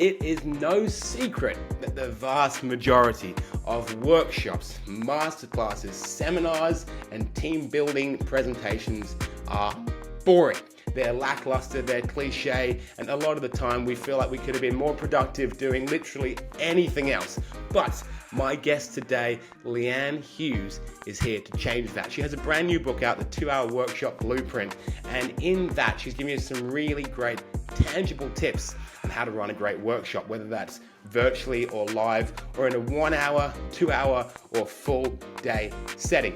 It is no secret that the vast majority of workshops, masterclasses, seminars, and team building presentations are boring. They're lackluster, they're cliche, and a lot of the time we feel like we could have been more productive doing literally anything else. But my guest today, Leanne Hughes, is here to change that. She has a brand new book out, The 2-Hour Workshop Blueprint, and in that she's giving you some really great tangible tips on how to run a great workshop, whether that's virtually or live, or in a 1 hour, 2 hour, or full day setting.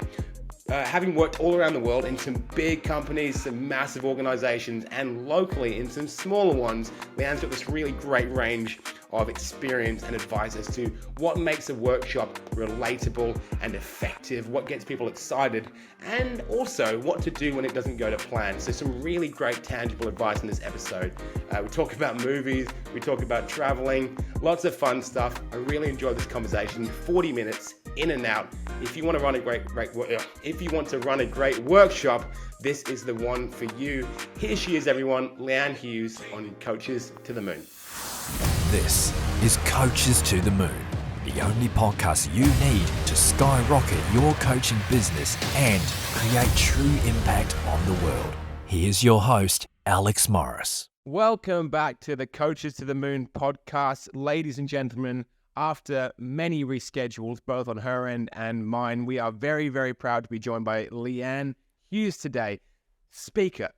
Having worked all around the world in some big companies, some massive organizations, and locally in some smaller ones, Leanne's got this really great range of experience and advice as to what makes a workshop relatable and effective, what gets people excited, and also what to do when it doesn't go to plan. So some really great tangible advice in this episode. We talk about movies, we talk about traveling, lots of fun stuff. I really enjoyed this conversation. 40 minutes in and out. If you want to run a great workshop, this is the one for you. Here she is, everyone, Leanne Hughes on Coaches to the Moon. This is Coaches to the Moon, the only podcast you need to skyrocket your coaching business and create true impact on the world. Here's your host, Alex Morris. Welcome back to the Coaches to the Moon podcast, ladies and gentlemen. After many reschedules, both on her end and mine, we are very, very proud to be joined by Leanne Hughes today. Speaker,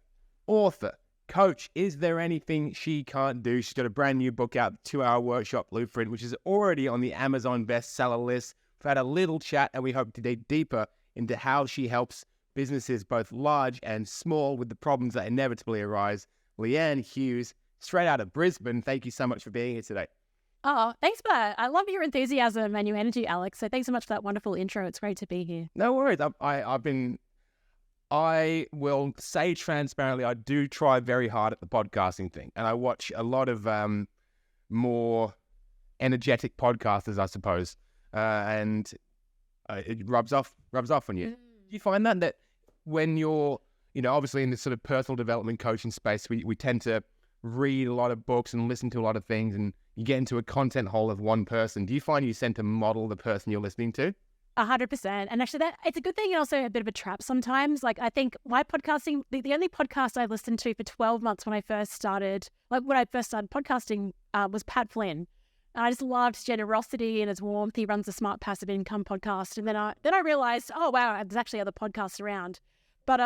author, coach. Is there anything she can't do? She's got a brand new book out, 2-Hour Workshop Blueprint, which is already on the Amazon bestseller list. We've had a little chat and we hope to dig deeper into how she helps businesses, both large and small, with the problems that inevitably arise. Leanne Hughes, straight out of Brisbane. Thank you so much for being here today. Oh, thanks for that. I love your enthusiasm and your energy, Alex. So thanks so much for that wonderful intro. It's great to be here. No worries. I will say transparently, I do try very hard at the podcasting thing. And I watch a lot of more energetic podcasters, I suppose. And it rubs off on you. Do you find that when you're, obviously in this sort of personal development coaching space, we tend to read a lot of books and listen to a lot of things, and you get into a content hole of one person. Do you find you tend to model the person you're listening to? 100%. And actually, it's a good thing and also a bit of a trap sometimes. Like, I think my podcasting, the only podcast I listened to for 12 months when I first started podcasting was Pat Flynn. And I just loved his generosity and his warmth. He runs a Smart Passive Income podcast. And then I realized, oh, wow, there's actually other podcasts around. But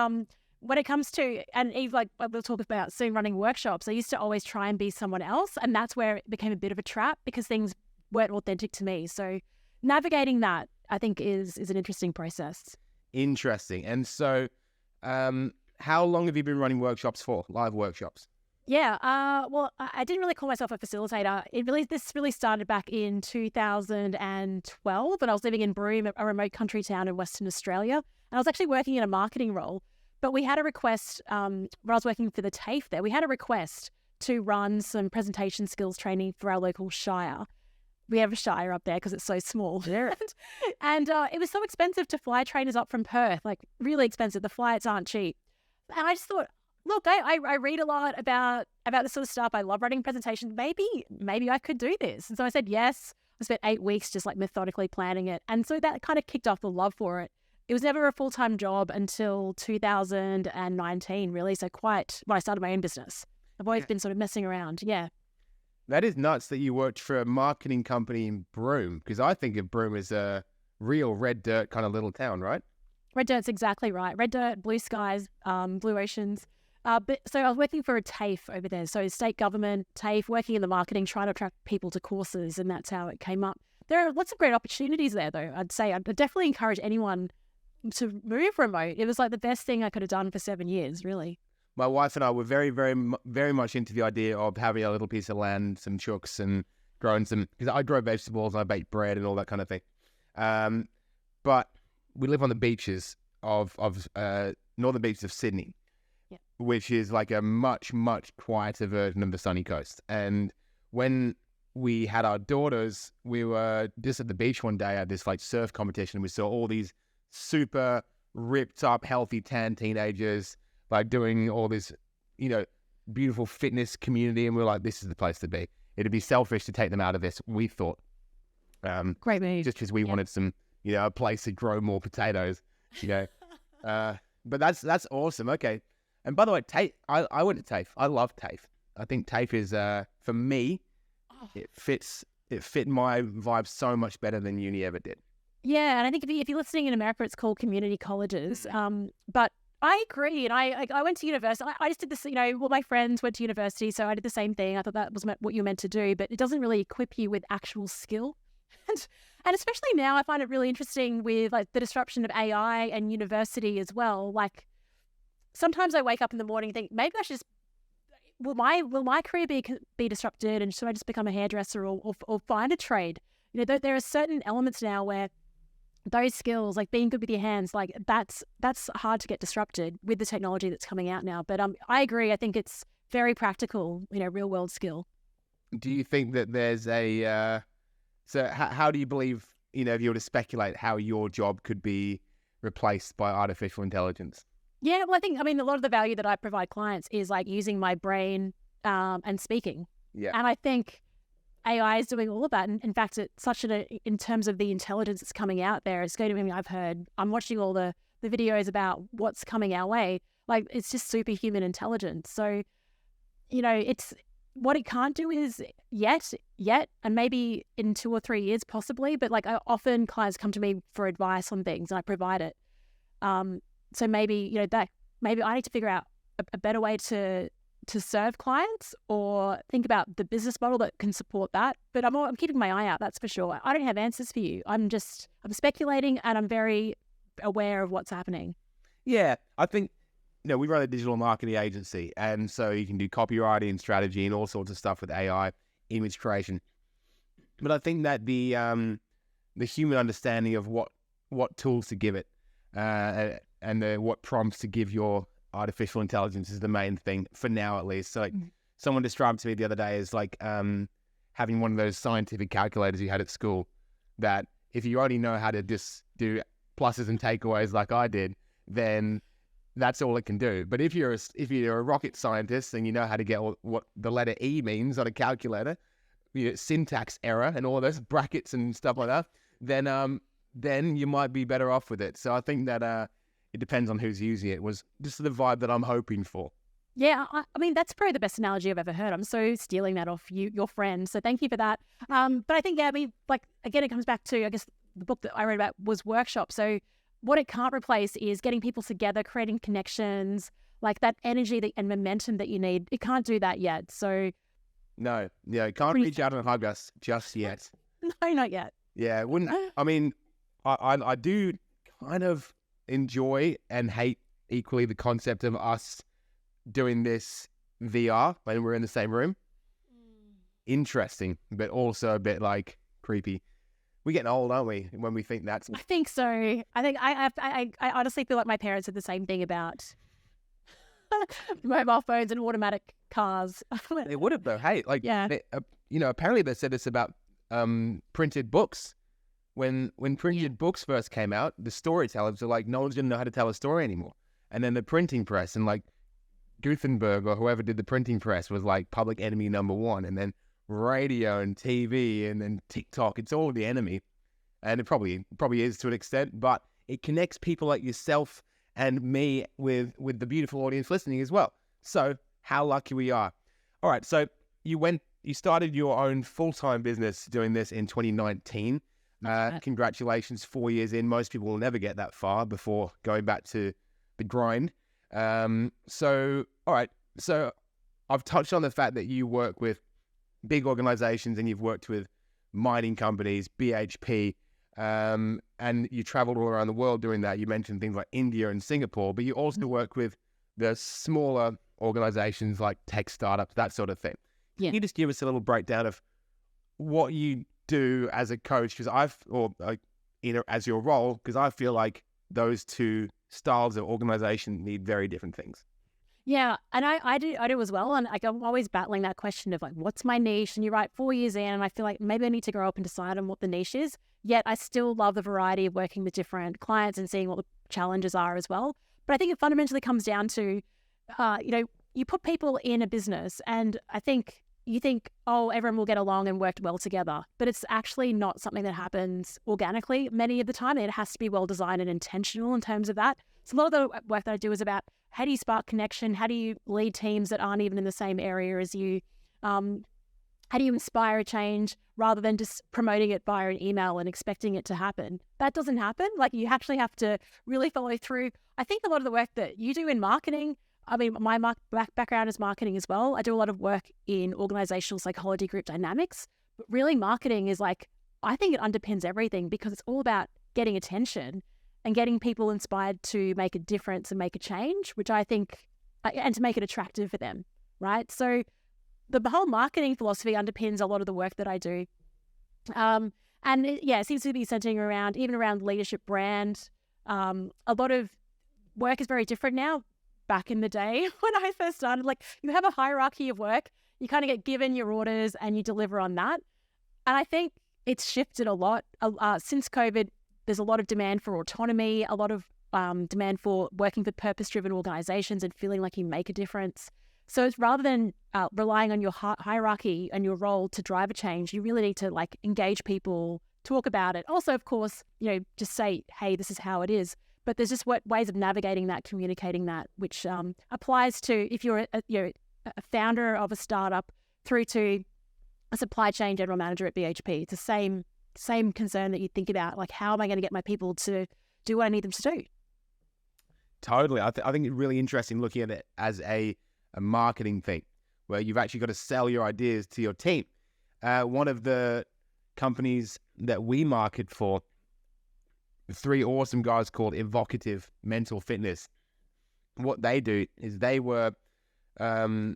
when it comes to, and Eve, like we'll talk about soon, running workshops, I used to always try and be someone else. And that's where it became a bit of a trap because things weren't authentic to me. So navigating that, I think, is an interesting process. Interesting. And so how long have you been running workshops for, live workshops? Yeah, well, I didn't really call myself a facilitator. This really started back in 2012 when I was living in Broome, a remote country town in Western Australia. And I was actually working in a marketing role. But we had a request, when I was working for the TAFE there, we had a request to run some presentation skills training for our local shire. We have a shire up there because it's so small. Yeah. And it was so expensive to fly trainers up from Perth, like really expensive. The flights aren't cheap. And I just thought, look, I read a lot about this sort of stuff. I love writing presentations. Maybe I could do this. And so I said yes. I spent 8 weeks just like methodically planning it. And so that kind of kicked off the love for it. It was never a full-time job until 2019, really. So when I started my own business. I've always been sort of messing around. Yeah. That is nuts that you worked for a marketing company in Broome, because I think of Broome as a real red dirt kind of little town, right? Red dirt's exactly right. Red dirt, blue skies, blue oceans. So I was working for a TAFE over there. So state government, TAFE, working in the marketing, trying to attract people to courses. And that's how it came up. There are lots of great opportunities there, though. I'd definitely encourage anyone to move remote. It was like the best thing I could have done for 7 years, really. My wife and I were very, very, very much into the idea of having a little piece of land, some chooks, and growing some, because I grow vegetables and I bake bread and all that kind of thing. But we live on the beaches of northern beaches of Sydney, which is like a much, much quieter version of the sunny coast. And when we had our daughters, we were just at the beach one day at this like surf competition, and we saw all these super ripped up, healthy tan teenagers like doing all this, beautiful fitness community, and we were like, this is the place to be. It'd be selfish to take them out of this, we thought. Great move. Just because we wanted some, a place to grow more potatoes, But that's awesome. Okay. And by the way, TAFE, I went to TAFE. I love TAFE. I think TAFE is, for me, it fit my vibe so much better than uni ever did. Yeah, and I think if you're listening in America, it's called community colleges. But I agree, and I went to university. I just did this, my friends went to university, so I did the same thing. I thought that was what you're meant to do, but it doesn't really equip you with actual skill. And especially now, I find it really interesting with like the disruption of AI and university as well. Like sometimes I wake up in the morning and think maybe I should just will my career be disrupted, and should I just become a hairdresser or find a trade? There are certain elements now where those skills, like being good with your hands, like that's hard to get disrupted with the technology that's coming out now. But I agree. I think it's very practical, real world skill. Do you think that there's a so how do you believe, if you were to speculate how your job could be replaced by artificial intelligence? Yeah, well, a lot of the value that I provide clients is like using my brain and speaking. Yeah. And I think AI is doing all of that. And in fact, it's in terms of the intelligence that's coming out there, it's going to I'm watching all the videos about what's coming our way. Like it's just superhuman intelligence. So, it's what it can't do is yet, and maybe in 2 or 3 years possibly, but like often clients come to me for advice on things and I provide it. So maybe, maybe I need to figure out a better way to serve clients or think about the business model that can support that. But I'm keeping my eye out, that's for sure. I don't have answers for you. I'm speculating, and I'm very aware of what's happening. Yeah, I think, we run a digital marketing agency, and so you can do copywriting and strategy and all sorts of stuff with AI, image creation. But I think that the human understanding of what tools to give it and what prompts to give your artificial intelligence is the main thing for now, at least. So someone described to me the other day as like having one of those scientific calculators you had at school, that if you only know how to just do pluses and takeaways like I did, then that's all it can do. But if you're a rocket scientist and you know how to get what the letter E means on a calculator, syntax error and all those brackets and stuff like that, then you might be better off with it. So I think that it depends on who's using it, was just the vibe that I'm hoping for. Yeah, that's probably the best analogy I've ever heard. I'm so stealing that off your friend. So thank you for that. But I think, again, it comes back to, I guess, the book that I read about was workshops. So what it can't replace is getting people together, creating connections, like that energy and momentum that you need. It can't do that yet. So no, it can't reach out and hug us just yet. No, not yet. Yeah, it wouldn't. I do kind of enjoy and hate equally the concept of us doing this VR when we're in the same room. Interesting, but also a bit like creepy. We're getting old, aren't we, when we think that's... I think so. I think I honestly feel like my parents said the same thing about mobile phones and automatic cars. They would have, though. Hey, yeah. Apparently they said this about printed books. When printed books first came out, the storytellers were like, no one's going to know how to tell a story anymore. And then the printing press, and like Gutenberg or whoever did the printing press was like public enemy number one. And then radio and TV and then TikTok, it's all the enemy. And it probably is to an extent, but it connects people like yourself and me with the beautiful audience listening as well. So how lucky we are. All right, so you started your own full-time business doing this in 2019. Congratulations, 4 years in. Most people will never get that far before going back to the grind. So I've touched on the fact that you work with big organizations and you've worked with mining companies, BHP, and you traveled all around the world doing that. You mentioned things like India and Singapore, but you also work with the smaller organizations like tech startups, that sort of thing. Yeah. Can you just give us a little breakdown of what you do as a coach, as your role? Because I feel like those two styles of organization need very different things. Yeah, and I do as well. And I'm always battling that question of like, what's my niche? And you're right, 4 years in, and I feel like maybe I need to grow up and decide on what the niche is. Yet I still love the variety of working with different clients and seeing what the challenges are as well. But I think it fundamentally comes down to, you put people in a business, and I think you think, oh, everyone will get along and work well together. But it's actually not something that happens organically many of the time. It has to be well designed and intentional in terms of that. So a lot of the work that I do is about how do you spark connection? How do you lead teams that aren't even in the same area as you? How do you inspire a change rather than just promoting it via an email and expecting it to happen? That doesn't happen. Like, you actually have to really follow through. I think a lot of the work that you do in marketing, I mean, my background is marketing as well. I do a lot of work in organizational psychology, group dynamics, but really marketing is like, I think it underpins everything because it's all about getting attention and getting people inspired to make a difference and make a change, which I think, and to make it attractive for them, right? So the whole marketing philosophy underpins a lot of the work that I do. And it seems to be centering around, even around leadership brand. A lot of work is very different now. Back in the day when I first started, like, you have a hierarchy of work, you kind of get given your orders and you deliver on that. And I think it's shifted a lot. Since COVID, there's a lot of demand for autonomy, a lot of demand for working for purpose-driven organizations and feeling like you make a difference. So it's rather than relying on your hierarchy and your role to drive a change, you really need to like engage people, talk about it. Also, of course, just say, hey, this is how it is. But there's just ways of navigating that, communicating that, which applies to if you're a founder of a startup through to a supply chain general manager at BHP. It's the same concern that you think about, like, how am I going to get my people to do what I need them to do? Totally. I think it's really interesting looking at it as a marketing thing where you've actually got to sell your ideas to your team. One of the companies that we market for, three awesome guys called Evocative Mental Fitness. What they do is they had some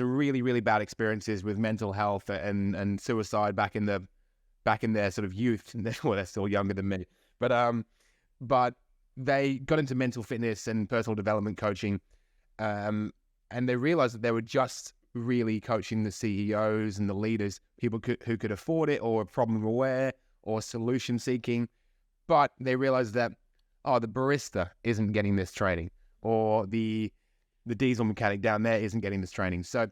really, really bad experiences with mental health and suicide back in their sort of youth. Well, they're still younger than me, but they got into mental fitness and personal development coaching, and they realized that they were just really coaching the CEOs and the leaders, people who could afford it or problem aware or solution seeking. But they realized that, the barista isn't getting this training, or the diesel mechanic down there isn't getting this training. So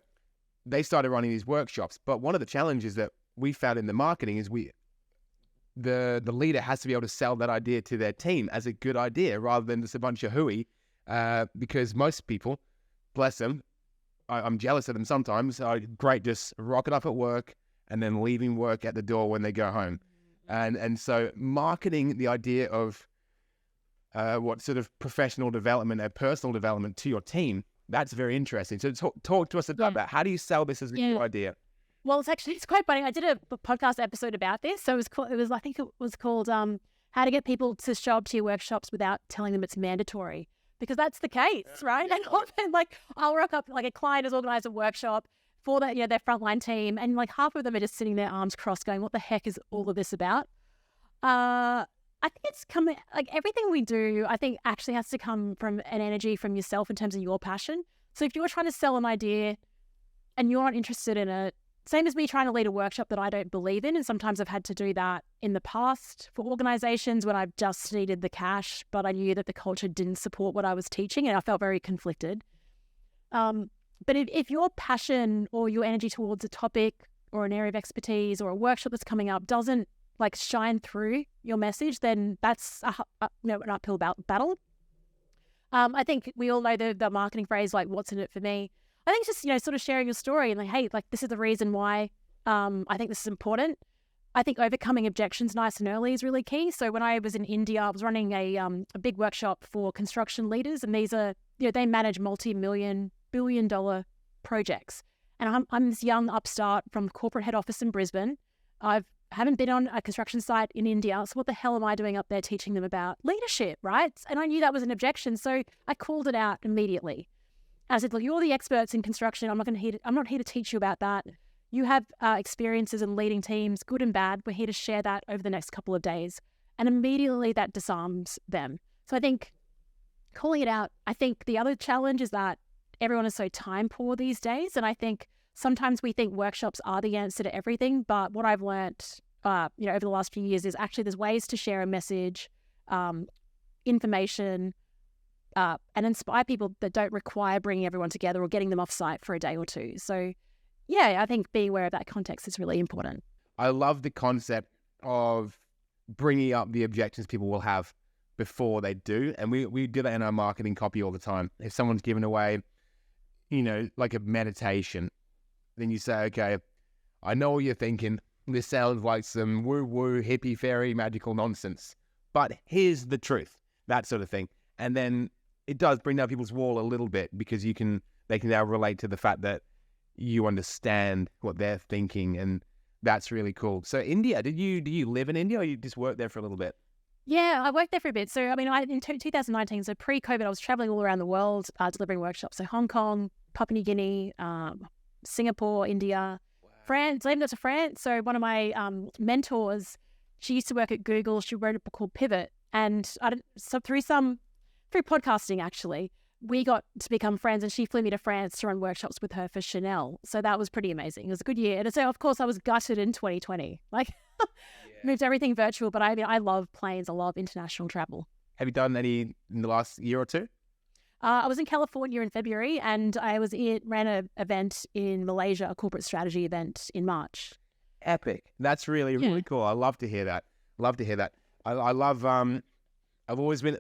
they started running these workshops. But one of the challenges that we found in the marketing is the leader has to be able to sell that idea to their team as a good idea rather than just a bunch of hooey, because most people, bless them, I'm jealous of them sometimes, are great just rocking up at work and then leaving work at the door when they go home. And so marketing the idea of what sort of professional development and personal development to your team, that's very interesting. So talk to us about that. How do you sell this as a new idea? Well, it's quite funny. I did a podcast episode about this. So I think it was called How to Get People to Show Up to Your Workshops Without Telling Them It's Mandatory. Because that's the case, right? And often, like, I'll rock up, like, a client has organized a workshop for their frontline team, and like half of them are just sitting there arms crossed going, what the heck is all of this about? I think it's coming, like, everything we do, I think actually has to come from an energy from yourself in terms of your passion. So if you're trying to sell an idea and you're not interested in it, same as me trying to lead a workshop that I don't believe in, and sometimes I've had to do that in the past for organizations when I've just needed the cash, but I knew that the culture didn't support what I was teaching and I felt very conflicted. But if your passion or your energy towards a topic or an area of expertise or a workshop that's coming up doesn't like shine through your message, then that's an uphill battle. I think we all know the marketing phrase, like, what's in it for me? I think it's just, sort of sharing your story and like, hey, like, this is the reason why I think this is important. I think overcoming objections nice and early is really key. So when I was in India, I was running a big workshop for construction leaders, and these are, they manage multi-billion-dollar projects. And I'm this young upstart from the corporate head office in Brisbane. I haven't been on a construction site in India, so what the hell am I doing up there teaching them about leadership, right? And I knew that was an objection, so I called it out immediately. And I said, look, you're the experts in construction. I'm not here to teach you about that. You have experiences in leading teams, good and bad. We're here to share that over the next couple of days. And immediately that disarms them. So I think calling it out, I think the other challenge is that everyone is so time poor these days. And I think sometimes we think workshops are the answer to everything. But what I've learned, over the last few years is actually there's ways to share a message, information, and inspire people that don't require bringing everyone together or getting them off site for a day or two. So, yeah, I think being aware of that context is really important. I love the concept of bringing up the objections people will have before they do. And we do that in our marketing copy all the time. If someone's given away, like a meditation, then you say, okay, I know what you're thinking. This sounds like some woo-woo, hippie, fairy, magical nonsense. But here's the truth, that sort of thing. And then it does bring down people's wall a little bit because they can now relate to the fact that you understand what they're thinking, and that's really cool. So India, do you live in India or you just work there for a little bit? Yeah, I worked there for a bit. So, in 2019, so pre-COVID, I was traveling all around the world delivering workshops. So Hong Kong, Papua New Guinea, Singapore, India, France. I even got to France. So one of my mentors, she used to work at Google. She wrote a book called Pivot. And through podcasting, actually, we got to become friends, and she flew me to France to run workshops with her for Chanel. So that was pretty amazing. It was a good year. And so, of course, I was gutted in 2020. Moved everything virtual, but I love planes. I love international travel. Have you done any in the last year or two? I was in California in February, and I ran an event in Malaysia, a corporate strategy event in March. Epic. That's really, really cool. I love to hear that. I love, I've always been,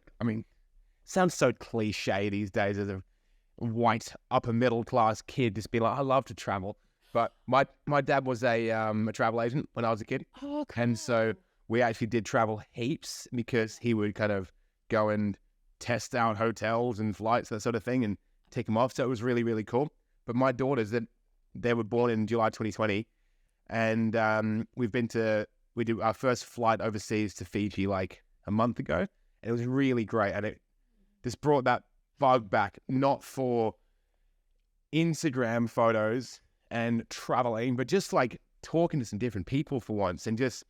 sounds so cliche these days as a white upper middle class kid, just be like, I love to travel. But my dad was a travel agent when I was a kid. Oh, cool. And so we actually did travel heaps because he would kind of go and test out hotels and flights, that sort of thing, and tick them off. So it was really, really cool. But my daughters, they were born in July 2020. And we did our first flight overseas to Fiji like a month ago. And it was really great. And it just brought that bug back, not for Instagram photos and traveling, but just like talking to some different people for once, and just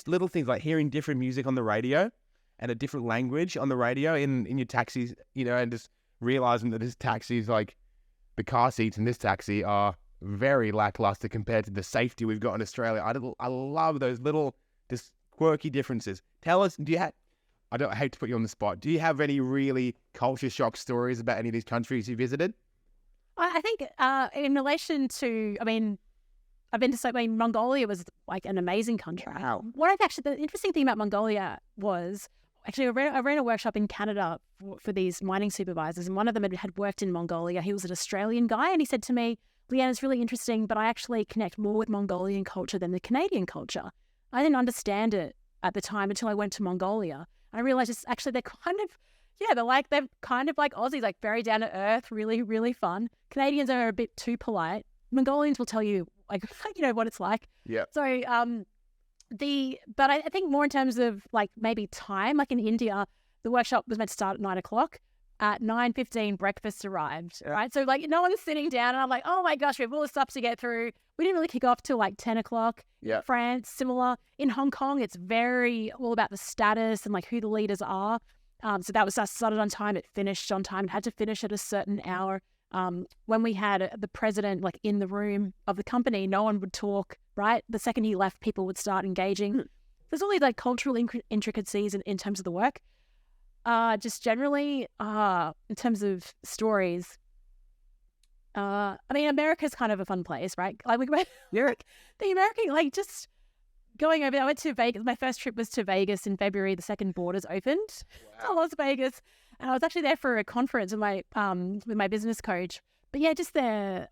little things like hearing different music on the radio and a different language on the radio in your taxis, and just realizing that this taxi is like the car seats in this taxi are very lackluster compared to the safety we've got in Australia. I love those little just quirky differences. Tell us, I hate to put you on the spot. Do you have any really culture shock stories about any of these countries you visited? I think in relation to, I've been to Mongolia was like an amazing country. Wow. The interesting thing about Mongolia was, actually, I ran a workshop in Canada for these mining supervisors, and one of them had worked in Mongolia. He was an Australian guy, and he said to me, Leanne, it's really interesting, but I actually connect more with Mongolian culture than the Canadian culture. I didn't understand it at the time until I went to Mongolia. I realized it's actually they're kind of like Aussies, like very down to earth, really, really fun. Canadians are a bit too polite. Mongolians will tell you what it's like. Yeah. So but I think more in terms of like maybe time, like in India, the workshop was meant to start at 9:00. At 9:15, breakfast arrived, right? So like no one's sitting down, and I'm like, oh my gosh, we have all this stuff to get through. We didn't really kick off till like 10:00. Yeah. France, similar. In Hong Kong, it's very all about the status and like who the leaders are. So that was started on time, it finished on time, it had to finish at a certain hour. When we had the president like in the room of the company, no one would talk, right? The second he left, people would start engaging. There's all these like cultural intricacies in terms of the work. Just generally, in terms of stories, America's kind of a fun place, right? Like the American, like just going over there. I went to Vegas. My first trip was to Vegas in February. The second borders opened. Wow. I love Vegas. And I was actually there for a conference with my business coach. But yeah, just there,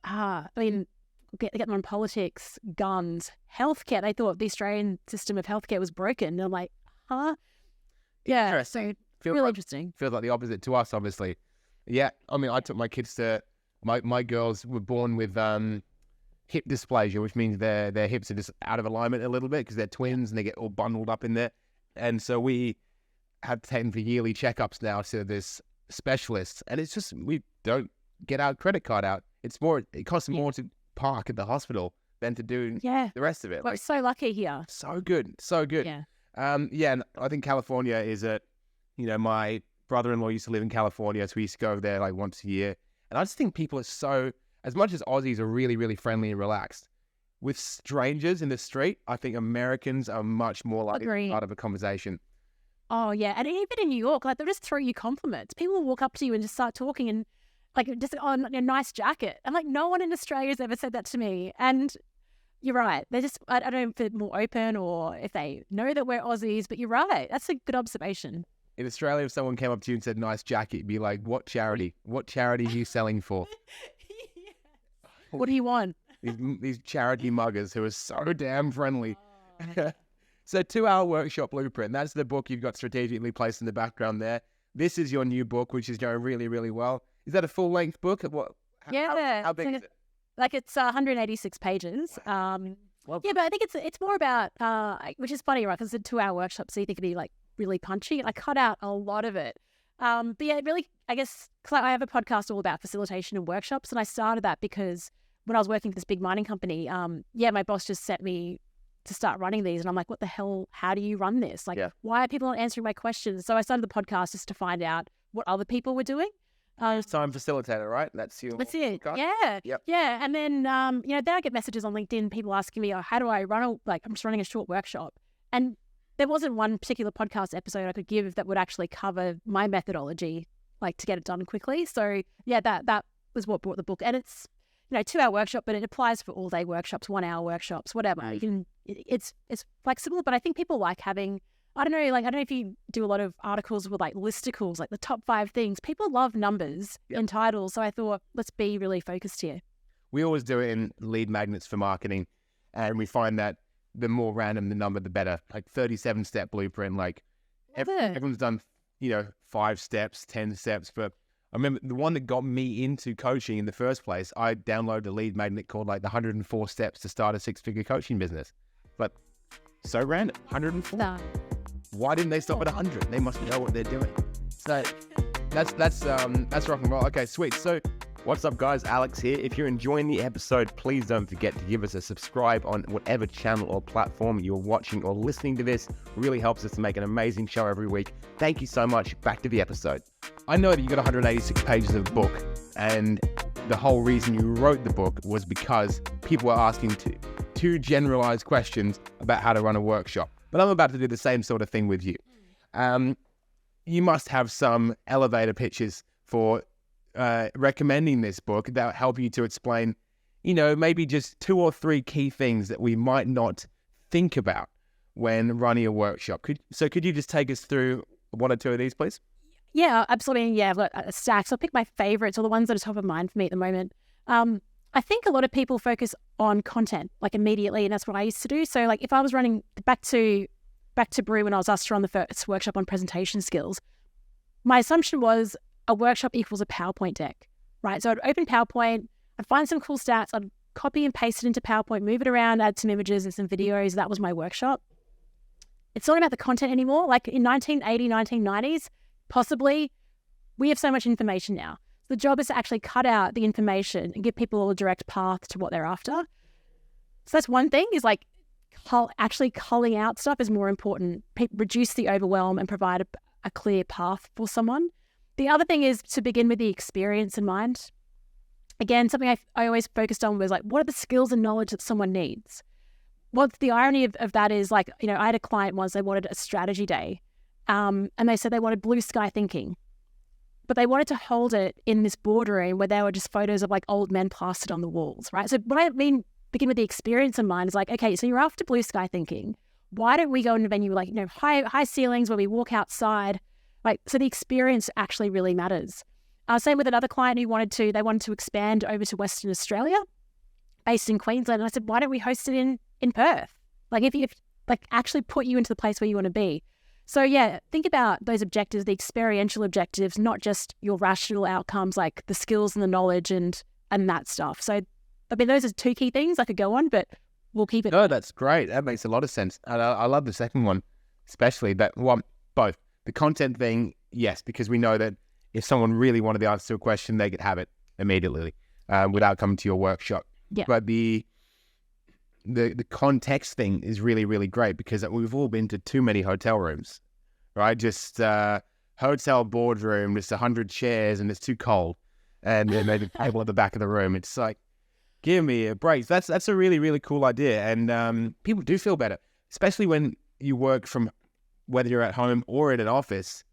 get them on politics, guns, healthcare. They thought the Australian system of healthcare was broken. And I'm like, huh? Yeah, so really interesting. Feels like the opposite to us, obviously. Yeah, I took my kids to, my girls were born with hip dysplasia, which means their hips are just out of alignment a little bit because they're twins and they get all bundled up in there. And so we have taken for yearly checkups now to this specialist, and it's just, we don't get our credit card out. It costs more to park at the hospital than to do the rest of it. We're so lucky here. So good. Yeah. And I think California is my brother-in-law used to live in California, so we used to go over there like once a year. And I just think people are so, as much as Aussies are really, really friendly and relaxed, with strangers in the street, I think Americans are much more likely to be part of a conversation. Oh yeah, and even in New York, like they'll just throw you compliments. People will walk up to you and just start talking and like just on a nice jacket. And like no one in Australia has ever said that to me. And you're right. They're just I don't know if they're more open or if they know that we're Aussies, but you're right. That's a good observation. In Australia, if someone came up to you and said, nice jacket, you'd be like, what charity? What charity are you selling for? What do you want? These charity muggers who are so damn friendly. So 2-Hour Workshop Blueprint, that's the book you've got strategically placed in the background there. This is your new book, which is going really, really well. Is that a full-length book? How big is it? Like it's 186 pages. Yeah, but I think it's more about, which is funny, right? Because it's a 2-hour workshop, so you think it'd be like really punchy. I cut out a lot of it. But yeah, really, I guess, because I have a podcast all about facilitation and workshops, and I started that because when I was working for this big mining company, my boss just sent me to start running these. And I'm like, what the hell? How do you run this? Like, why are people not answering my questions? So I started the podcast just to find out what other people were doing. So I'm facilitator, right? That's it. Podcast? Yeah. Yep. Yeah. And then, then I get messages on LinkedIn, people asking me, how do I run I'm just running a short workshop. And there wasn't one particular podcast episode I could give that would actually cover my methodology, like to get it done quickly. So yeah, that was what brought the book. And it's, 2-hour workshop, but it applies for all day workshops, 1-hour workshops, whatever. You can, it's flexible, but I think people like having, I don't know if you do a lot of articles with like listicles, like the top 5 things. People love numbers in titles. So I thought, let's be really focused here. We always do it in lead magnets for marketing. And we find that the more random the number, the better. Like 37-step blueprint, like everyone's done, 5 steps, 10 steps, but I remember the one that got me into coaching in the first place, I downloaded a lead magnet called like the 104 steps to start a 6-figure coaching business. But so random, 104. No. Why didn't they stop at 100? They must know what they're doing. So that's rock and roll. Okay, sweet. So what's up, guys? Alex here. If you're enjoying the episode, please don't forget to give us a subscribe on whatever channel or platform you're watching or listening to this. It really helps us to make an amazing show every week. Thank you so much. Back to the episode. I know that you got 186 pages of the book, and the whole reason you wrote the book was because people were asking two generalized questions about how to run a workshop. But I'm about to do the same sort of thing with you. You must have some elevator pitches for recommending this book that will help you to explain, maybe just 2 or 3 key things that we might not think about when running a workshop. Could you just take us through 1 or 2 of these, please? Yeah, absolutely. Yeah, I've got a stack. So I'll pick my favorites or the ones that are top of mind for me at the moment. I think a lot of people focus on content like immediately, and that's what I used to do. So like if I was running back to Broome when I was asked to run the first workshop on presentation skills, my assumption was a workshop equals a PowerPoint deck, right? So I'd open PowerPoint, I'd find some cool stats, I'd copy and paste it into PowerPoint, move it around, add some images and some videos. That was my workshop. It's not about the content anymore. Like in 1980, 1990s, possibly, we have so much information now. The job is to actually cut out the information and give people a direct path to what they're after. So that's one thing, is like actually culling out stuff is more important. Reduce the overwhelm and provide a clear path for someone. The other thing is to begin with the experience in mind. Again, something I always focused on was like, what are the skills and knowledge that someone needs? What's the irony of that is like, I had a client once, they wanted a strategy day. And they said they wanted blue sky thinking, but they wanted to hold it in this boardroom where there were just photos of like old men plastered on the walls, right? So what I mean, begin with the experience in mind is like, okay, so you're after blue sky thinking. Why don't we go in a venue like, high ceilings where we walk outside? Like, so the experience actually really matters. Same with another client they wanted to expand over to Western Australia, based in Queensland. And I said, why don't we host it in Perth? Like if like actually put you into the place where you want to be. So yeah, think about those objectives, the experiential objectives, not just your rational outcomes, like the skills and the knowledge and that stuff. So, I mean, those are 2 key things I could go on, but we'll keep it. No, that's great. That makes a lot of sense. And I love the second one, especially that one, both. The content thing, yes, because we know that if someone really wanted the answer to a question, they could have it immediately without coming to your workshop. Yeah. But the context thing is really, really great because we've all been to too many hotel rooms, right? Just hotel boardroom, just 100 chairs and it's too cold. And then maybe table at the back of the room. It's like, give me a break. That's a really, really cool idea. And people do feel better, especially when you work from whether you're at home or in an office,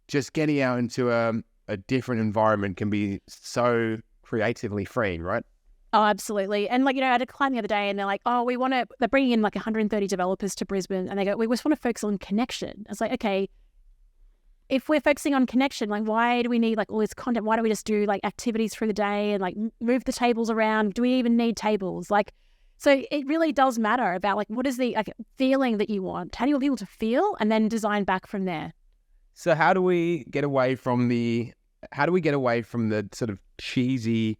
just getting out into a different environment can be so creatively freeing, right? Oh, absolutely. And like, I had a client the other day and they're like, oh, they're bringing in like 130 developers to Brisbane and they go, we just want to focus on connection. I was like, okay, if we're focusing on connection, like why do we need like all this content? Why don't we just do like activities through the day and like move the tables around? Do we even need tables? Like, so it really does matter about like, what is the like feeling that you want? How do you want people to feel? And then design back from there. So how do we get away from the sort of cheesy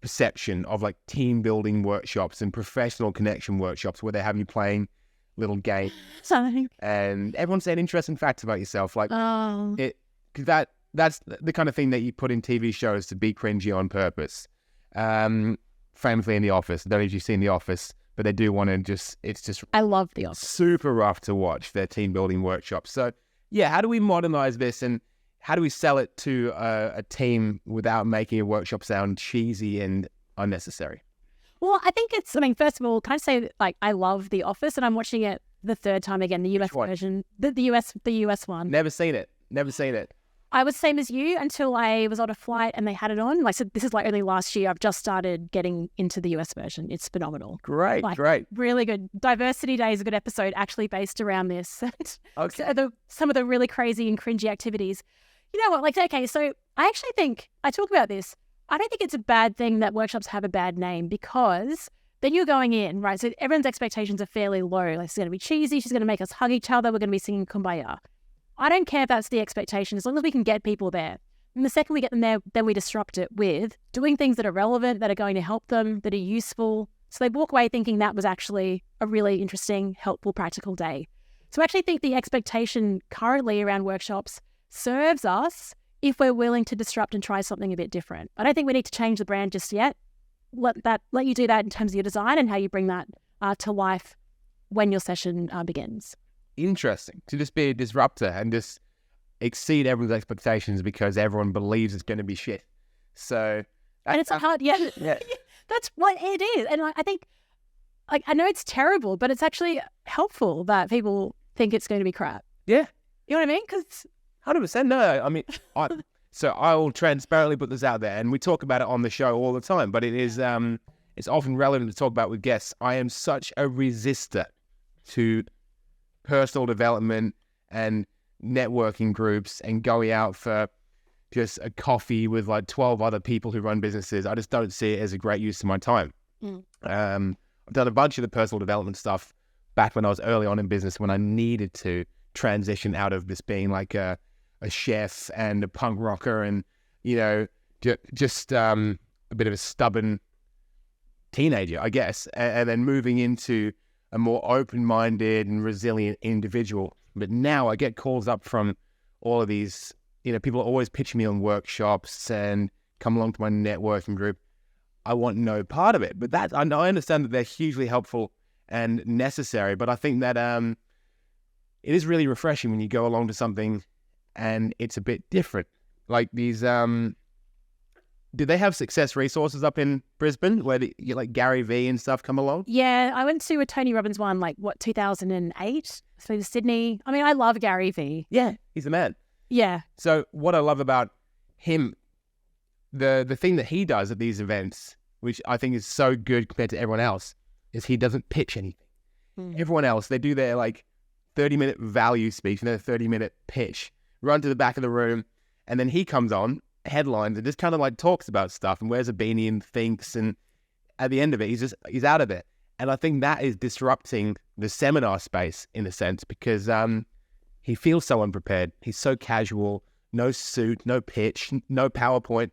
perception of like team building workshops and professional connection workshops where they have you playing little games and everyone's saying interesting facts about yourself, like that's the kind of thing that you put in TV shows to be cringy on purpose. Famously in The Office, I don't know if you've seen The Office, but they do want to I love The Office. Super rough to watch their team building workshops. So yeah, how do we modernize this and how do we sell it to a team without making a workshop sound cheesy and unnecessary? Well, I think first of all, can I say, like, I love The Office and I'm watching it the third time again, the US version, the US one. Never seen it. I was same as you until I was on a flight and they had it on. Like, so this is like only last year. I've just started getting into the US version. It's phenomenal. Great. Really good. Diversity Day is a good episode actually based around this. Okay. So some of the really crazy and cringy activities. You know what? Like, okay, so I actually think, I talk about this, I don't think it's a bad thing that workshops have a bad name because then you're going in, right? So everyone's expectations are fairly low. Like, it's going to be cheesy. She's going to make us hug each other. We're going to be singing Kumbaya. I don't care if that's the expectation, as long as we can get people there. And the second we get them there, then we disrupt it with doing things that are relevant, that are going to help them, that are useful. So they walk away thinking that was actually a really interesting, helpful, practical day. So I actually think the expectation currently around workshops serves us if we're willing to disrupt and try something a bit different. I don't think we need to change the brand just yet. Let you do that in terms of your design and how you bring that to life when your session begins. Interesting. To just be a disruptor and just exceed everyone's expectations because everyone believes it's going to be shit. So, and it's hard. Yeah. That's what it is. And I think, like, I know it's terrible, but it's actually helpful that people think it's going to be crap. Yeah. You know what I mean? Because 100%. No, I mean, so I will transparently put this out there, and we talk about it on the show all the time, but it is, it's often relevant to talk about with guests. I am such a resistor to personal development and networking groups and going out for just a coffee with like 12 other people who run businesses. I just don't see it as a great use of my time. I've done a bunch of the personal development stuff back when I was early on in business, when I needed to transition out of this being like a chef and a punk rocker and, you know, just a bit of a stubborn teenager, I guess, and then moving into a more open-minded and resilient individual. But now I get calls up from all of these, you know, people are always pitching me on workshops and come along to my networking group. I want no part of it. But that, I understand that they're hugely helpful and necessary, but I think that it is really refreshing when you go along to something and it's a bit different. Like these, do they have success resources up in Brisbane where like Gary V and stuff come along? Yeah, I went to a Tony Robbins one, 2008? So to Sydney. I mean, I love Gary V. Yeah, he's the man. Yeah. So what I love about him, the thing that he does at these events, which I think is so good compared to everyone else, is he doesn't pitch anything. Everyone else, they do their 30-minute value speech and their 30-minute pitch, run to the back of the room, and then he comes on, headlines, and just kind of talks about stuff and wears a beanie and thinks, and at the end of it, he's out of it. And I think that is disrupting the seminar space in a sense, because he feels so unprepared. He's so casual, no suit, no pitch, no PowerPoint.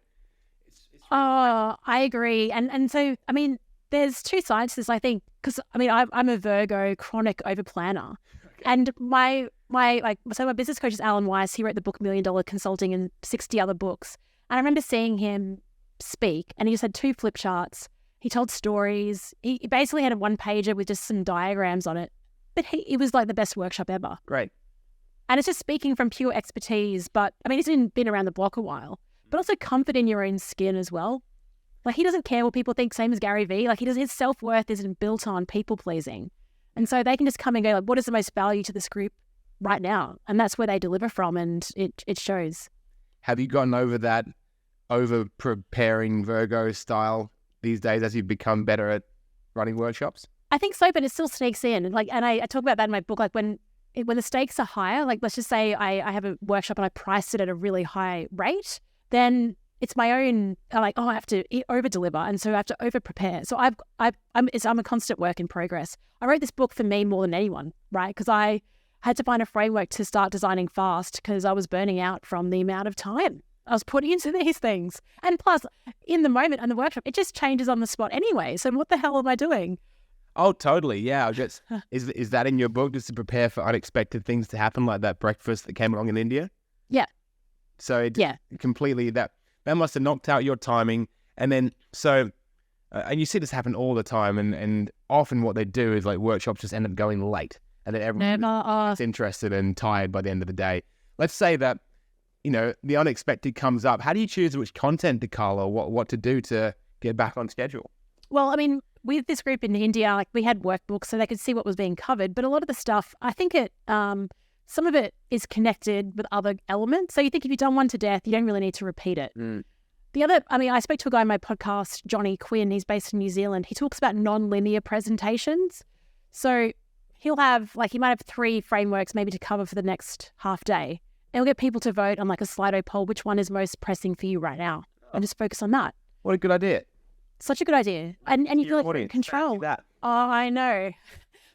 Oh, I agree. And so, I mean, there's two sides to this, I think, because, I mean, I'm a Virgo chronic overplanner. Okay. And my business coach is Alan Weiss. He wrote the book $1 Million Consulting and 60 other books. And I remember seeing him speak, and he just had 2 flip charts. He told stories. He basically had a 1-pager with just some diagrams on it. But it was like the best workshop ever. Great. And it's just speaking from pure expertise. But, I mean, he's been around the block a while. But also comfort in your own skin as well. Like, he doesn't care what people think, same as Gary Vee. Like, his self-worth isn't built on people-pleasing. And so they can just come and go, what is the most value to this group right now. And that's where they deliver from, and it shows. Have you gotten over that over preparing Virgo style these days as you've become better at running workshops? I think so, but it still sneaks in. Like, and I talk about that in my book. Like when the stakes are higher, like let's just say I have a workshop and I priced it at a really high rate, then it's my own, like, oh, I have to over deliver, and so I have to over prepare. So I'm a constant work in progress. I wrote this book for me more than anyone, right? Because I had to find a framework to start designing fast because I was burning out from the amount of time I was putting into these things. And plus, in the moment and the workshop, it just changes on the spot anyway. So what the hell am I doing? Oh, totally. Yeah. Is that in your book, just to prepare for unexpected things to happen, like that breakfast that came along in India? Yeah. So completely that must have knocked out your timing. And then, and you see this happen all the time. And often what they do is like workshops just end up going late. And then everyone's interested and tired by the end of the day. Let's say that, the unexpected comes up. How do you choose which content to cull or what to do to get back on schedule? Well, I mean, with this group in India, like we had workbooks so they could see what was being covered. But a lot of the stuff, I think some of it is connected with other elements. So you think if you've done one to death, you don't really need to repeat it. The other, I spoke to a guy on my podcast, Johnny Quinn. He's based in New Zealand. He talks about non-linear presentations. So he might have 3 frameworks maybe to cover for the next half day. And he'll get people to vote on like a Slido poll, which one is most pressing for you right now, and just focus on that. What a good idea. Such a good idea. And you feel like you're in control. Oh, I know.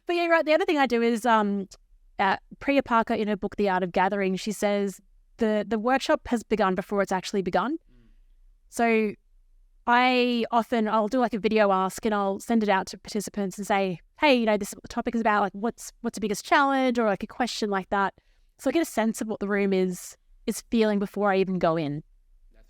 But yeah, right. The other thing I do is Priya Parker, in her book, The Art of Gathering, she says the workshop has begun before it's actually begun. So I'll do like a video ask and I'll send it out to participants and say, hey, this is what the topic is about. Like what's the biggest challenge, or like a question like that. So I get a sense of what the room is feeling before I even go in.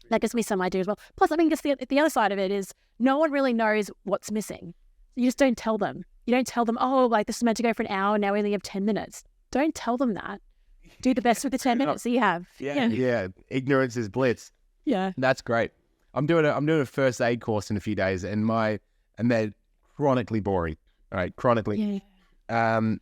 That gives me some idea as well. Plus, I mean, just the other side of it is no one really knows what's missing. You just don't tell them. You don't tell them, oh, like this is meant to go for an hour, now we only have 10 minutes. Don't tell them that. Do the best with the 10 minutes that you have. Yeah. Ignorance is bliss. Yeah. That's great. I'm doing a first aid course in a few days, and they're chronically boring. All right, chronically. Yeah.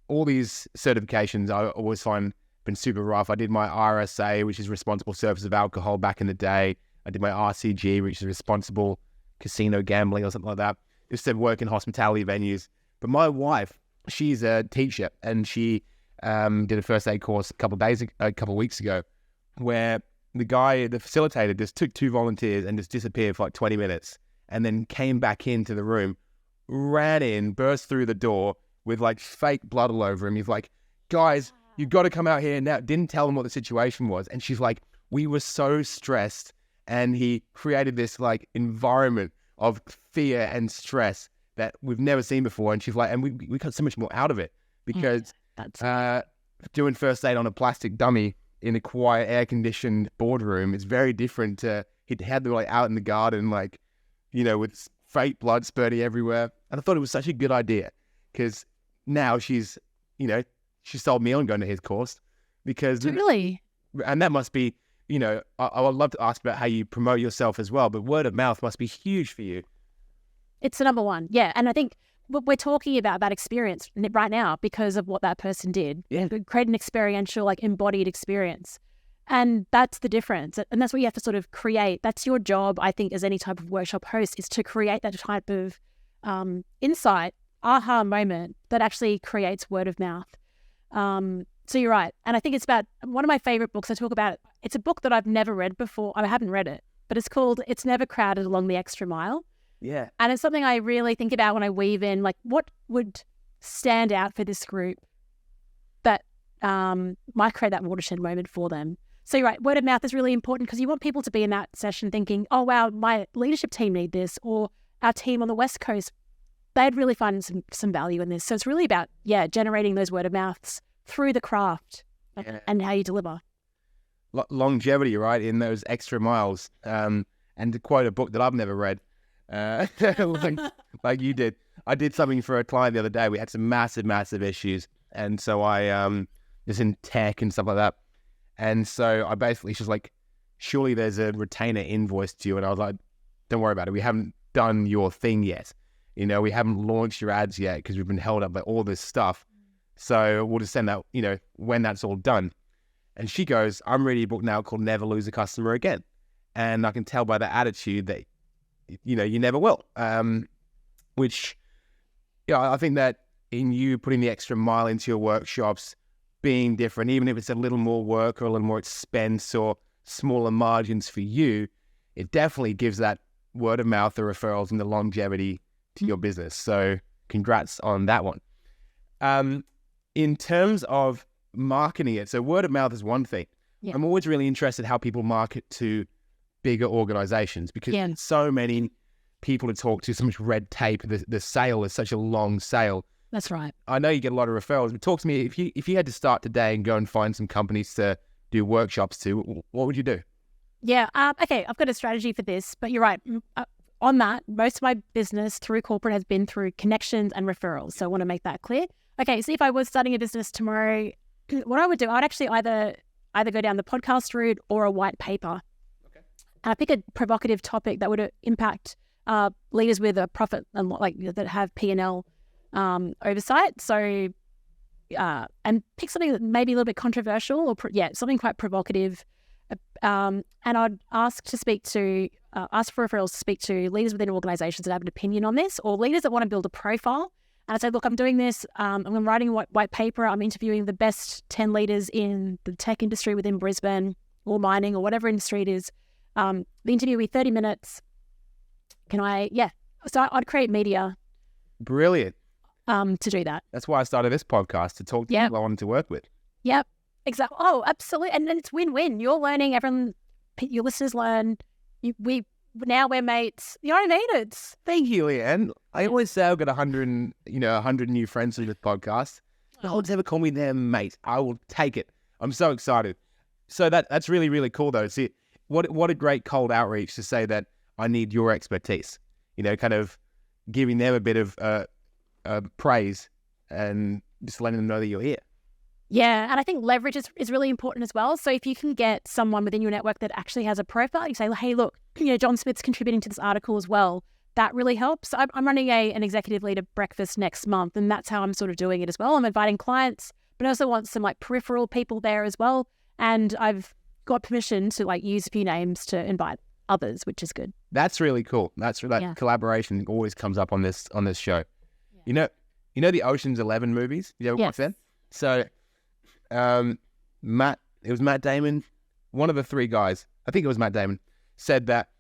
All these certifications I always find been super rough. I did my RSA, which is responsible service of alcohol, back in the day. I did my RCG, which is responsible casino gambling or something like that. Just to work in hospitality venues. But my wife, she's a teacher, and she did a first aid course a couple of weeks ago, where the facilitator just took 2 volunteers and just disappeared for like 20 minutes, and then came back into the room, ran in, burst through the door with like fake blood all over him. He's like, guys, you've got to come out here now. Didn't tell them what the situation was. And she's like, we were so stressed. And he created this like environment of fear and stress that we've never seen before. And she's like, and we got so much more out of it because doing first aid on a plastic dummy in a quiet, air-conditioned boardroom is very different to, he had them like out in the garden, like, with fake blood spurting everywhere. And I thought it was such a good idea because now she's sold me on going to his course because... Really? And that must be, I would love to ask about how you promote yourself as well, but word of mouth must be huge for you. It's the number one. Yeah. And I think we're talking about that experience right now because of what that person did. Yeah. Create an experiential, like embodied experience. And that's the difference. And that's what you have to sort of create. That's your job, I think, as any type of workshop host, is to create that type of insight, aha moment that actually creates word of mouth. So you're right. And I think it's about one of my favorite books. I talk about it. It's a book that I've never read before. I haven't read it, but it's called It's Never Crowded Along the Extra Mile. Yeah. And it's something I really think about when I weave in, like, what would stand out for this group that might create that watershed moment for them. So you're right. Word of mouth is really important because you want people to be in that session thinking, oh, wow, my leadership team need this, or our team on the West Coast, they'd really find some value in this. So it's really about, generating those word of mouths through the craft and how you deliver. Longevity, right, in those extra miles. And to quote a book that I've never read, like you did, I did something for a client the other day. We had some massive issues. And so I was in tech and stuff like that. And so I basically, she's like, surely there's a retainer invoice to you. And I was like, don't worry about it. We haven't done your thing yet. We haven't launched your ads yet because we've been held up by all this stuff. So we'll just send that, when that's all done. And she goes, I'm reading a book now called Never Lose a Customer Again. And I can tell by the attitude that, you never will. Which, I think that in you putting the extra mile into your workshops, being different, even if it's a little more work or a little more expense or smaller margins for you, it definitely gives that word of mouth, the referrals, and the longevity to your business. So congrats on that one. In terms of marketing it, so word of mouth is one thing. Yeah. I'm always really interested how people market to bigger organizations because so many people to talk to, so much red tape. The sale is such a long sale. That's right. I know you get a lot of referrals, but talk to me, if you had to start today and go and find some companies to do workshops to, what would you do? Yeah. Okay. I've got a strategy for this, but you're right. On that, most of my business through corporate has been through connections and referrals. So I want to make that clear. Okay. So if I was starting a business tomorrow, what I would do, I'd actually either go down the podcast route or a white paper. Okay. And I pick a provocative topic that would impact leaders with a profit and that have P&L oversight. So, and pick something that may be a little bit controversial or something quite provocative. And I'd ask for referrals to speak to leaders within organizations that have an opinion on this, or leaders that want to build a profile. And I'd say, look, I'm doing this. I'm writing a white paper. I'm interviewing the best 10 leaders in the tech industry within Brisbane or mining or whatever industry it is. The interview will be 30 minutes. So I'd create media. Brilliant. To do that. That's why I started this podcast, to talk to people I wanted to work with. Yep. Exactly. Oh, absolutely. And then it's win-win. You're learning, your listeners learn. We're mates. You know what I mean? Thank you, Leanne. I always say I've got 100 new friends through this podcast. No one's ever called me their mate. I will take it. I'm so excited. So that's really, really cool though. See, what a great cold outreach to say that I need your expertise, kind of giving them a bit of praise and just letting them know that you're here. Yeah, and I think leverage is really important as well. So if you can get someone within your network that actually has a profile, you say, hey, look, John Smith's contributing to this article as well. That really helps. I'm running an executive leader breakfast next month, and that's how I'm sort of doing it as well. I'm inviting clients, but I also want some peripheral people there as well. And I've got permission to use a few names to invite others, which is good. That's really cool. Collaboration always comes up on this show. Yeah. You know the Ocean's 11 movies? You ever watch them? So it was Matt Damon, one of the three guys, I think it was Matt Damon, said that,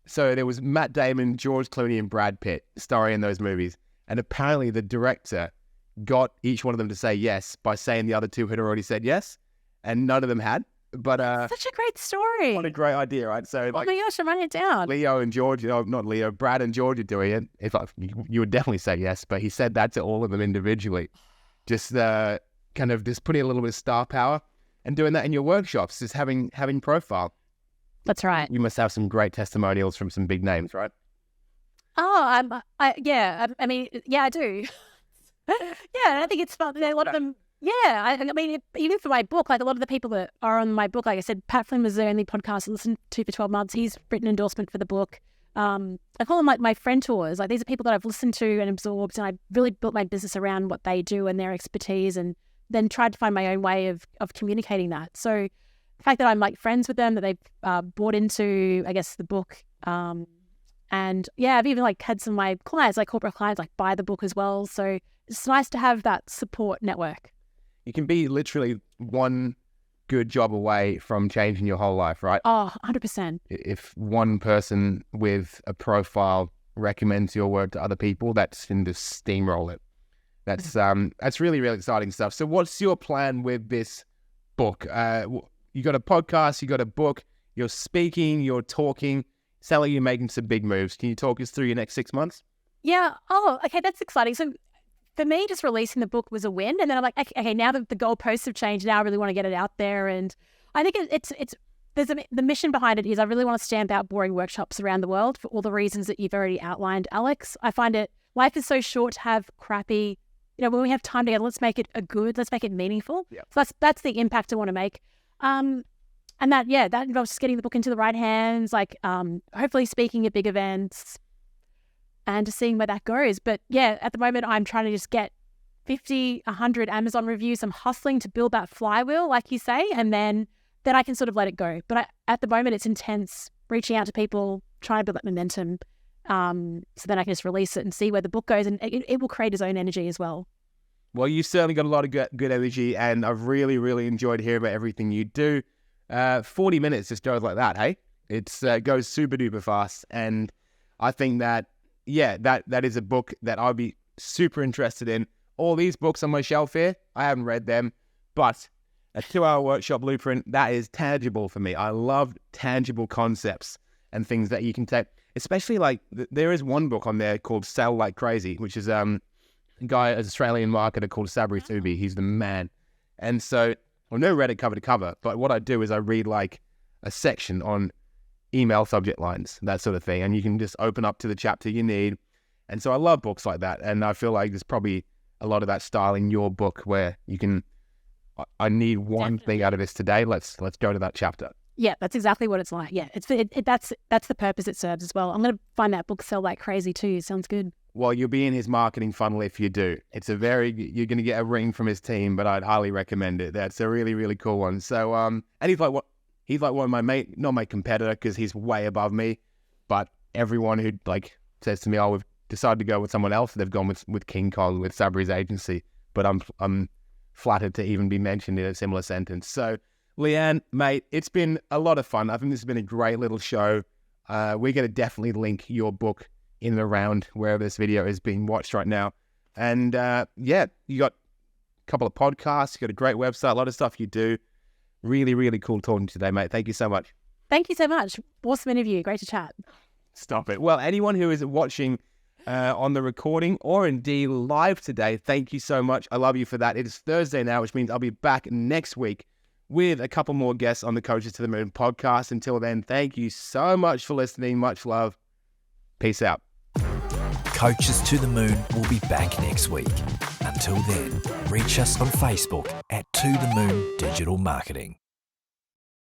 so there was Matt Damon, George Clooney, and Brad Pitt starring in those movies. And apparently the director got each one of them to say yes by saying the other two had already said yes, and none of them had. But such a great story. What a great idea, right? So oh my gosh, I'm writing it down. Brad and George are doing it. If you would definitely say yes, but he said that to all of them individually. Just kind of just putting a little bit of star power and doing that in your workshops, just having profile. That's right. You must have some great testimonials from some big names, right? Oh, I do. Yeah, I think it's fun. A lot of them. Yeah, I mean, even for my book, a lot of the people that are on my book, like I said, Pat Flynn was the only podcast I listened to for 12 months. He's written an endorsement for the book. I call them my friend tours. These are people that I've listened to and absorbed, and I really built my business around what they do and their expertise, and then tried to find my own way of communicating that. So the fact that I'm friends with them, that they've bought into, I guess, the book. And yeah, I've even had some of my clients, corporate clients, buy the book as well. So it's nice to have that support network. You can be literally one good job away from changing your whole life, right? Oh, 100%. If one person with a profile recommends your work to other people, that's in the steamroll it. That's really, really exciting stuff. So what's your plan with this book? You got a podcast, you got a book, you're speaking, you're talking, sound like you're making some big moves. Can you talk us through your next 6 months? Yeah. Oh, okay. That's exciting. So for me, just releasing the book was a win. And then I'm like, okay, now that the goalposts have changed, now I really want to get it out there. And I think the mission behind it is I really want to stamp out boring workshops around the world for all the reasons that you've already outlined, Alex. I find life is so short to have crappy, when we have time together, let's make it let's make it meaningful. Yep. So that's the impact I want to make. And that involves just getting the book into the right hands, hopefully speaking at big events and just seeing where that goes. But yeah, at the moment I'm trying to just get 50, 100 Amazon reviews. I'm hustling to build that flywheel, like you say, and then I can sort of let it go. But at the moment, it's intense, reaching out to people, trying to build that momentum. So then I can just release it and see where the book goes, and it will create its own energy as well. Well, you've certainly got a lot of good energy, and I've really, really enjoyed hearing about everything you do. 40 minutes just goes like that, hey? It goes super duper fast, and I think that, that is a book that I'd be super interested in. All these books on my shelf here, I haven't read them, but a 2-hour workshop blueprint, that is tangible for me. I love tangible concepts and things that you can take, especially like there is one book on there called Sell Like Crazy, which is a guy, an Australian marketer called Sabri Thubi. He's the man. And so I've never read it cover to cover, but what I do is I read like a section on email subject lines, that sort of thing, and you can just open up to the chapter you need. And so I love books like that, and I feel like there's probably a lot of that style in your book where you can, I need one thing out of this today, let's go to that chapter. Yeah, that's exactly what it's like. Yeah, that's the purpose it serves as well. I'm going to find that book, Sell Like Crazy, too. Sounds good. Well, you'll be in his marketing funnel if you do. You're going to get a ring from his team, but I'd highly recommend it. That's a really, really cool one. So, and he's like one of my not my competitor because he's way above me, but everyone who like says to me, "Oh, we've decided to go with someone else," they've gone with King Kong, with Sabri's agency. But I'm flattered to even be mentioned in a similar sentence. So, Leanne, mate, it's been a lot of fun. I think this has been a great little show. We're going to definitely link your book in and around wherever this video is being watched right now. And you got a couple of podcasts, you got a great website, a lot of stuff you do. Really, really cool talking to you today, mate. Thank you so much. Thank you so much. Awesome interview. Great to chat. Stop it. Well, anyone who is watching on the recording or indeed live today, thank you so much. I love you for that. It is Thursday now, which means I'll be back next week with a couple more guests on the Coaches to the Moon podcast. Until then, thank you so much for listening. Much love. Peace out. Coaches to the Moon will be back next week. Until then, reach us on Facebook at To The Moon Digital Marketing.